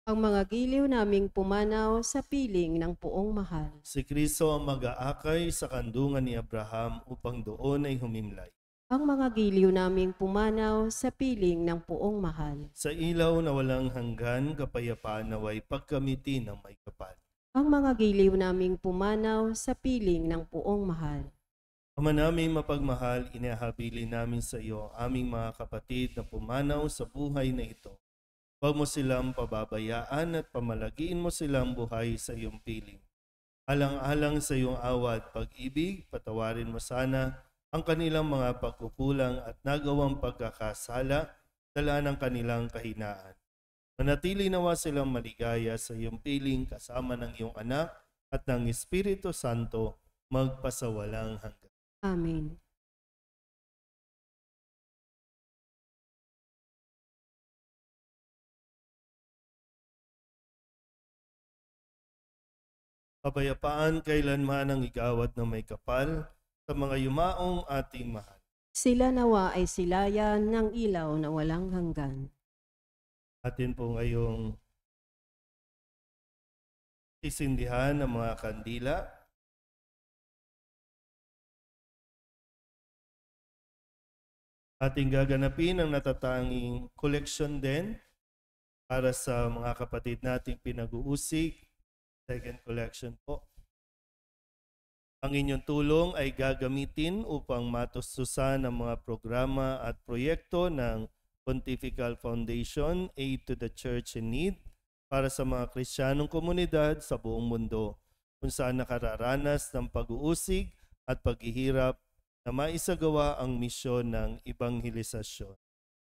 Ang mga giliw naming pumanaw sa piling ng puong mahal. Si Kristo ang mag-aakay sa kandungan ni Abraham upang doon ay humimlay. Ang mga giliw naming pumanaw sa piling ng puong mahal. Sa ilaw na walang hanggan, kapayapaan naway pagkamiti ng may kapal. Ang mga giliw naming pumanaw sa piling ng puong mahal. Ama naming mapagmahal, inihabilin namin sa iyo ang aming mga kapatid na pumanaw sa buhay na ito. Huwag mo silang pababayaan at pamalagiin mo silang buhay sa iyong piling. Alang-alang sa iyong awa at pag-ibig, patawarin mo sana ang kanilang mga pagkukulang at nagawang pagkakasala, dala ng kanilang kahinaan. Manatili nawa silang maligaya sa iyong piling kasama ng iyong anak at ng Espiritu Santo magpasawalang hanggan. Amen. Kapayapaan kailanman ang igawad ng may kapal sa mga yumaong ating mahal. Sila nawa ay silayan ng ilaw na walang hanggan. Atin po ngayong isindihan ng mga kandila. Ating gaganapin ang natatanging koleksyon din para sa mga kapatid nating pinag-uusig. Second collection po. Ang inyong tulong ay gagamitin upang matustusan ang mga programa at proyekto ng Pontifical Foundation Aid to the Church in Need para sa mga Kristiyanong komunidad sa buong mundo kung saan nakararanas ng pag-uusig at paghihirap na maisagawa ang misyon ng ebanghelisasyon.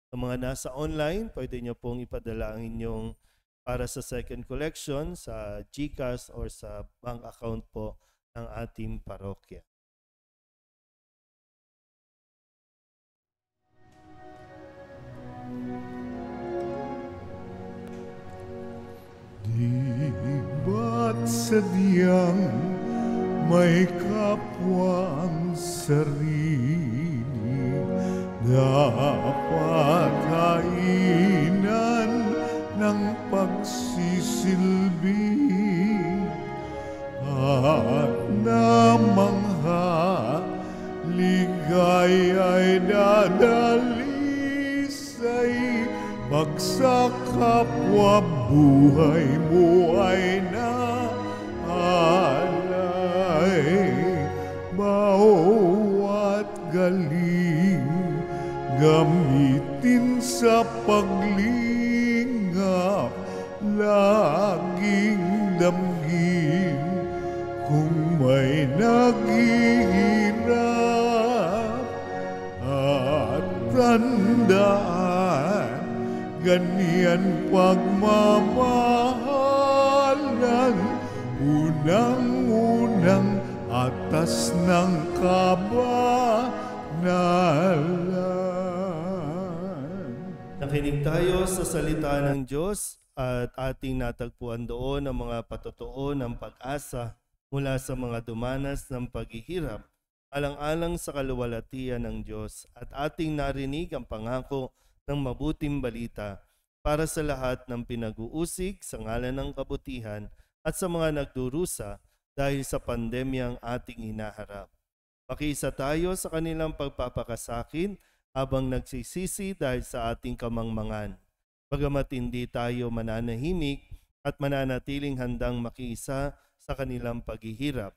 Sa mga nasa online, pwede nyo pong ipadala ang inyong para sa second collection sa GCash or sa bank account po ng ating parokya. Di ba't sadyang may kapwa ang sarili, dapat kainan ng pagsisilbi at namangha ligaya'y dadalisay pag sa kapwa buhay mo ay naalay. Bawat galing gamitin sa paglingap, laging damgin kung may naghihirap at tandaan, ganyan pagmamahalan, unang-unang atas ng kabanalan. Nakinig tayo sa salita ng Diyos at ating natagpuan doon ang mga patotoo ng pag-asa mula sa mga dumanas ng paghihirap, alang-alang sa kaluwalhatian ng Diyos, at ating narinig ang pangako ng mabuting balita para sa lahat ng pinag-uusig sa ngalan ng kabutihan at sa mga nagdurusa dahil sa pandemyang ating hinaharap. Makiisa tayo sa kanilang pagpapakasakin habang nagsisisi dahil sa ating kamangmangan. Bagamat hindi tayo mananahimik at mananatiling handang makiisa sa kanilang paghihirap.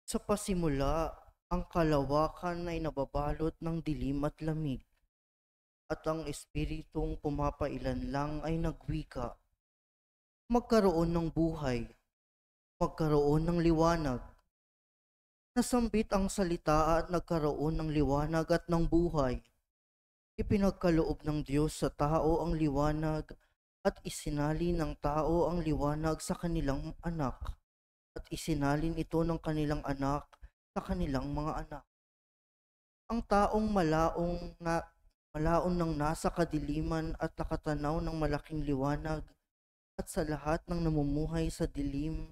Sa pasimula, ang kalawakan ay nababalot ng dilim at lamig, at ang espiritong pumapailan lang ay nagwika. Magkaroon ng buhay, magkaroon ng liwanag. Nasambit ang salita at nagkaroon ng liwanag at ng buhay. Ipinagkaloob ng Diyos sa tao ang liwanag at isinalin ng tao ang liwanag sa kanilang anak at isinalin ito ng kanilang anak sa kanilang mga anak. Ang taong malaon nang nasa kadiliman at nakatanaw ng malaking liwanag at sa lahat ng namumuhay sa dilim,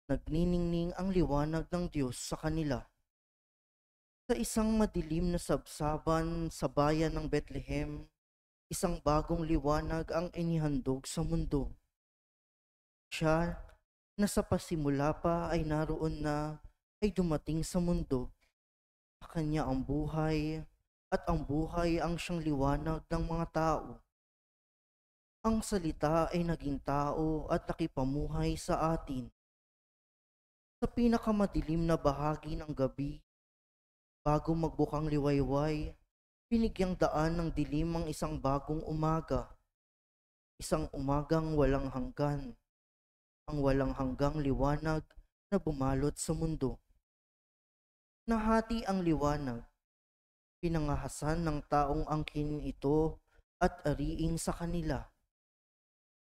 nagniningning ang liwanag ng Diyos sa kanila. Sa isang madilim na sabsaban sa bayan ng Bethlehem, isang bagong liwanag ang inihandog sa mundo. Siya na sa pasimula pa ay naroon na ay dumating sa mundo. Sa kanya ang buhay at ang buhay ang siyang liwanag ng mga tao. Ang salita ay naging tao at nakipamuhay sa atin. Sa pinakamadilim na bahagi ng gabi, bago magbukang liwayway, binigyang daan ng dilim ang isang bagong umaga. Isang umagang walang hanggan, ang walang hanggang liwanag na bumalot sa mundo. Nahati ang liwanag, pinangahasan ng taong angkin ito at ariing sa kanila.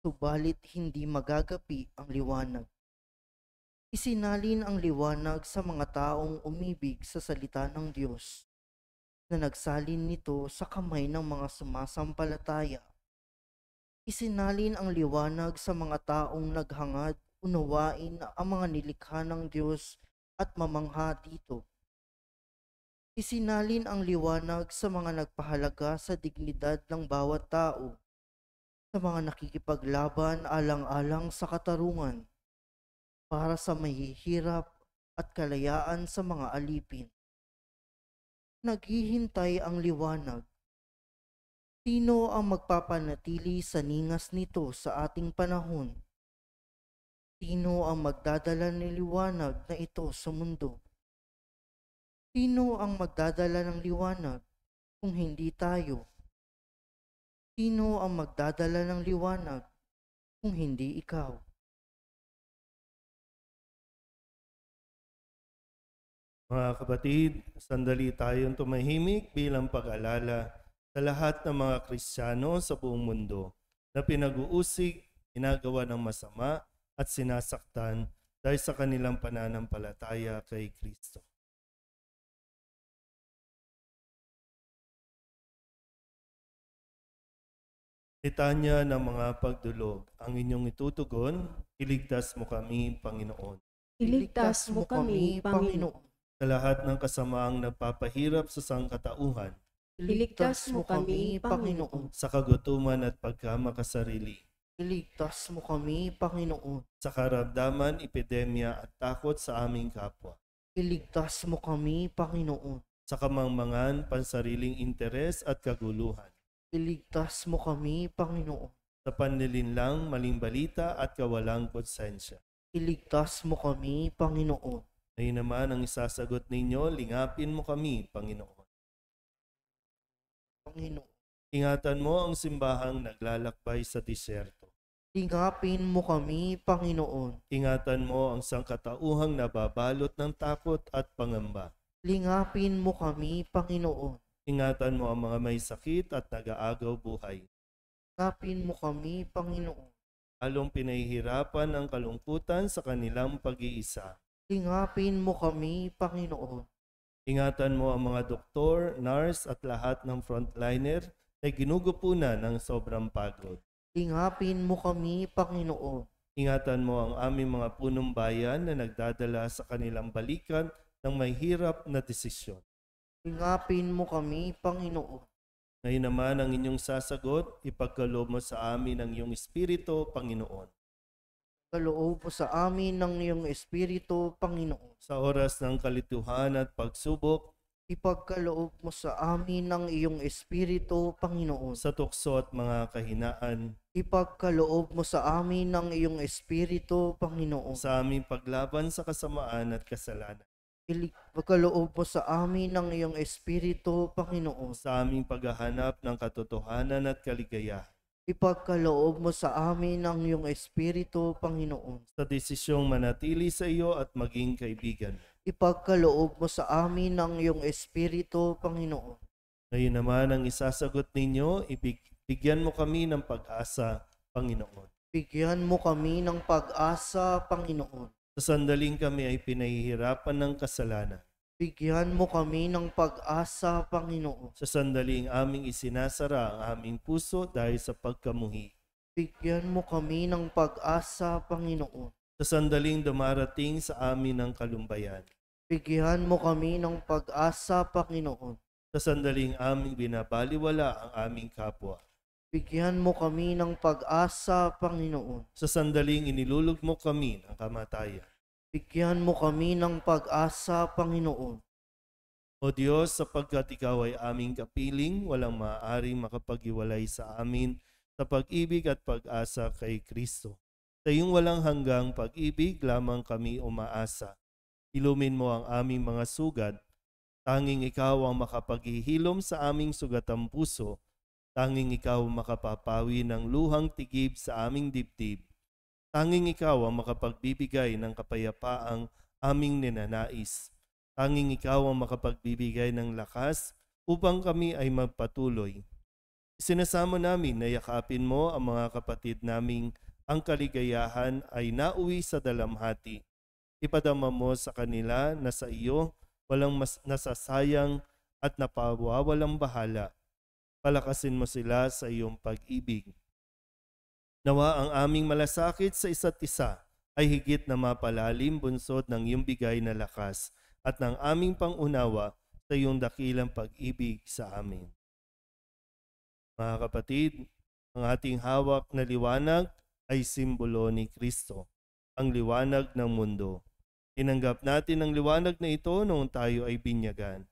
Subalit hindi magagapi ang liwanag. Isinalin ang liwanag sa mga taong umibig sa salita ng Diyos, na nagsalin nito sa kamay ng mga sumasampalataya. Isinalin ang liwanag sa mga taong naghangad unawain ang mga nilikha ng Diyos at mamangha dito. Isinalin ang liwanag sa mga nagpahalaga sa dignidad ng bawat tao, sa mga nakikipaglaban alang-alang sa katarungan, para sa mahihirap at kalayaan sa mga alipin. Naghihintay ang liwanag. Sino ang magpapanatili sa ningas nito sa ating panahon? Sino ang magdadala ng liwanag na ito sa mundo? Sino ang magdadala ng liwanag kung hindi tayo? Sino ang magdadala ng liwanag kung hindi ikaw? Mga kapatid, sandali tayong tumahimik bilang pag-alala sa lahat ng mga Kristiyano sa buong mundo na pinag-uusig, ginagawa ng masama at sinasaktan dahil sa kanilang pananampalataya kay Kristo. Litanya ng mga pagdulog, ang inyong itutugon, iligtas mo kami, Panginoon. Iligtas mo kami, Panginoon. Sa lahat ng kasamaang nagpapahirap sa sangkatauhan, Iligtas mo kami, Panginoon. sa kagutuman at pagkamakasarili, Iligtas mo kami, Panginoon. sa karamdaman, epidemya at takot sa aming kapwa, Iligtas mo kami, Panginoon. sa kamangmangan, pansariling interes at kaguluhan, Iligtas mo kami, Panginoon. sa panlilinlang, maling balita at kawalang konsensya. Iligtas mo kami, Panginoon. Ngayon naman ang isasagot ninyo, lingapin mo kami, Panginoon. Panginoon. Ingatan mo ang simbahang naglalakbay sa disyerto. Lingapin mo kami, Panginoon. Ingatan mo ang sangkatauhang nababalot ng takot at pangamba. Lingapin mo kami, Panginoon. Ingatan mo ang mga may sakit at nag-aagaw buhay. Lingapin mo kami, Panginoon. Halong pinahihirapan ang kalungkutan sa kanilang pag-iisa. Lingapin mo kami, Panginoon. Ingatan mo ang mga doktor, nurse at lahat ng frontliner na ginugupunan ng sobrang pagod. Lingapin mo kami, Panginoon. Ingatan mo ang aming mga punong bayan na nagdadala sa kanilang balikan ng may hirap na desisyon. Lingapin mo kami, Panginoon. Ngayon naman ang inyong sasagot, ipagkaloob mo sa amin ang iyong Espiritu, Panginoon. Kaloob mo sa amin ng iyong Espiritu, Panginoon. Sa oras ng kalituhan at pagsubok, Ipagkaloob mo sa amin ng iyong Espiritu, Panginoon. sa tukso at mga kahinaan, Ipagkaloob mo sa amin ng iyong Espiritu, Panginoon. sa aming paglaban sa kasamaan at kasalanan, Ipagkaloob mo sa amin ng iyong Espiritu, Panginoon. sa aming paghahanap ng katotohanan at kaligayahan, Ipagkaloob mo sa amin ng iyong Espiritu, Panginoon. sa desisyong manatili sa iyo at maging kaibigan. Ipagkaloob mo sa amin ng iyong Espiritu, Panginoon. Ngayon naman ang isasagot ninyo, bigyan mo kami ng pag-asa, Panginoon. Bigyan mo kami ng pag-asa, Panginoon. Sa sandaling kami ay pinahihirapan ng kasalanan. Bigyan mo kami ng pag-asa, Panginoon. Sa sandaling aming isinasara ang aming puso dahil sa pagkamuhi. Bigyan mo kami ng pag-asa, Panginoon. Sa sandaling dumarating sa amin ang kalumbayan. Bigyan mo kami ng pag-asa, Panginoon. Sa sandaling aming binabaliwala ang aming kapwa. Bigyan mo kami ng pag-asa, Panginoon. Sa sandaling inilulugmok kami ng kamatayan. Bigyan mo kami ng pag-asa, Panginoon. O Diyos, sapagkat Ikaw ay aming kapiling, walang maaaring makapag-iwalay sa amin sa pag-ibig at pag-asa kay Kristo. Sa iyong walang hanggang pag-ibig lamang kami umaasa. Ilumin mo ang aming mga sugat. Tanging ikaw ang makapaghihilom sa aming sugatang puso. Tanging ikaw ang makapapawi ng luhang tigib sa aming dibdib. Tanging ikaw ang makapagbibigay ng kapayapaang aming ninanais. Tanging ikaw ang makapagbibigay ng lakas upang kami ay magpatuloy. Sinasamo namin na yakapin mo ang mga kapatid naming ang kaligayahan ay nauwi sa dalamhati. Ipadama mo sa kanila na sa iyo walang nasasayang at napawawalang bahala. Palakasin mo sila sa iyong pag-ibig. Nawa ang aming malasakit sa isa't isa ay higit na mapalalim bunsod ng iyong bigay na lakas at ng aming pangunawa sa iyong dakilang pag-ibig sa amin. Mga kapatid, ang ating hawak na liwanag ay simbolo ni Kristo, ang liwanag ng mundo. Tinanggap natin ang liwanag na ito noong tayo ay binyagan.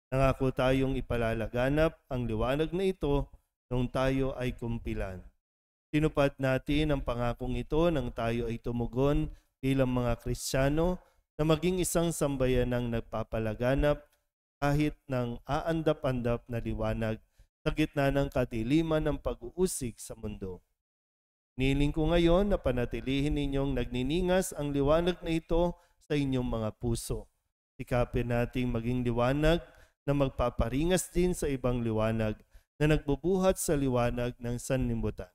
Nangako tayong ipalalaganap ang liwanag na ito noong tayo ay kumpilan. Tinupad natin ang pangakong ito nang tayo ay tumugon bilang mga Kristiyano na maging isang sambayanang nagpapalaganap kahit ng aandap-andap na liwanag sa gitna ng kadiliman ng pag-uusig sa mundo. Niling ko ngayon na panatilihin ninyong nagniningas ang liwanag na ito sa inyong mga puso. Sikapin nating maging liwanag na magpaparingas din sa ibang liwanag na nagbubuhat sa liwanag ng sanlibutan.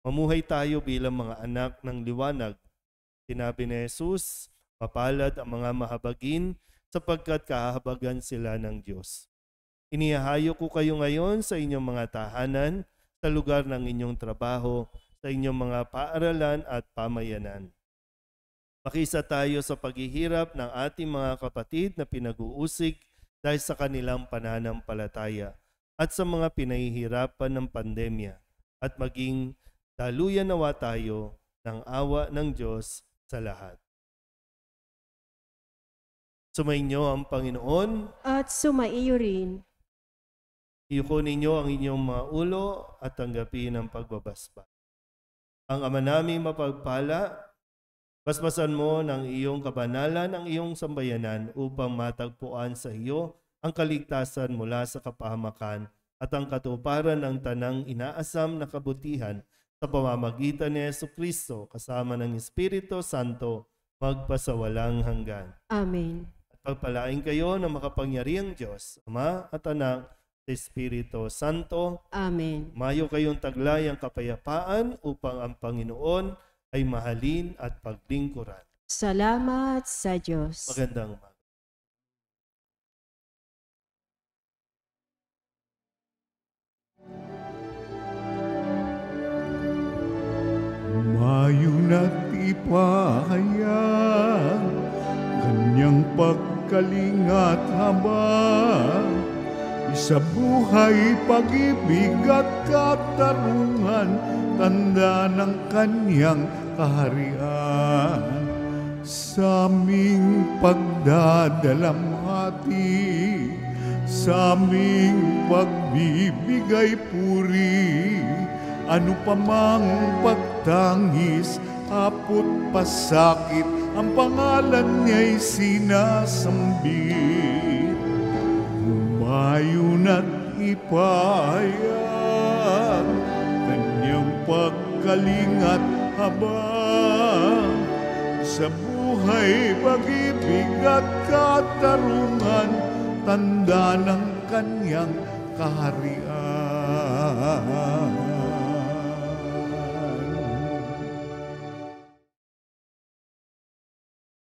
Mamuhay tayo bilang mga anak ng liwanag. Sinabi ni Jesus, mapalad ang mga mahabagin sapagkat kahabagan sila ng Diyos. Inihahayo ko kayo ngayon sa inyong mga tahanan, sa lugar ng inyong trabaho, sa inyong mga paaralan at pamayanan. Makisa tayo sa paghihirap ng ating mga kapatid na pinag-uusig dahil sa kanilang pananampalataya at sa mga pinahihirapan ng pandemya at maging daluyan nawa tayo ng awa ng Diyos sa lahat. Sumainyo ang Panginoon At sumaiyo rin. Iyuko ninyo ang inyong mga ulo at tanggapin ang pagbabasba. Ang Ama naming mapagpala, basbasan mo ng iyong kabanalan ang iyong sambayanan upang matagpuan sa iyo ang kaligtasan mula sa kapahamakan at ang katuparan ng tanang inaasam na kabutihan sa pamamagitan ni Jesucristo kasama ng Espiritu Santo magpasawalang hanggan. Amen. At pagpalain kayo ng makapangyarihang Diyos, Ama at Anak, Espiritu Santo. Amen. Mayo kayong taglay ang kapayapaan upang ang Panginoon ay mahalin at paglingkuran. Salamat sa Diyos. Magandang umaga. Mayo na't ipahayag kanyang pagkalingat habang sa buhay, pag-ibig at katarungan, tanda ng kanyang kaharian. Sa aming pagdadalamhati, sa aming pagbibigay puri, ano pa mang pagtangis, apot pasakit, ang pangalan niya'y sinasambit. Humayo na't ipahayag kanyang pagkalingat habang sa buhay, pag-ibig at katarungan, tanda ng kanyang kaharian.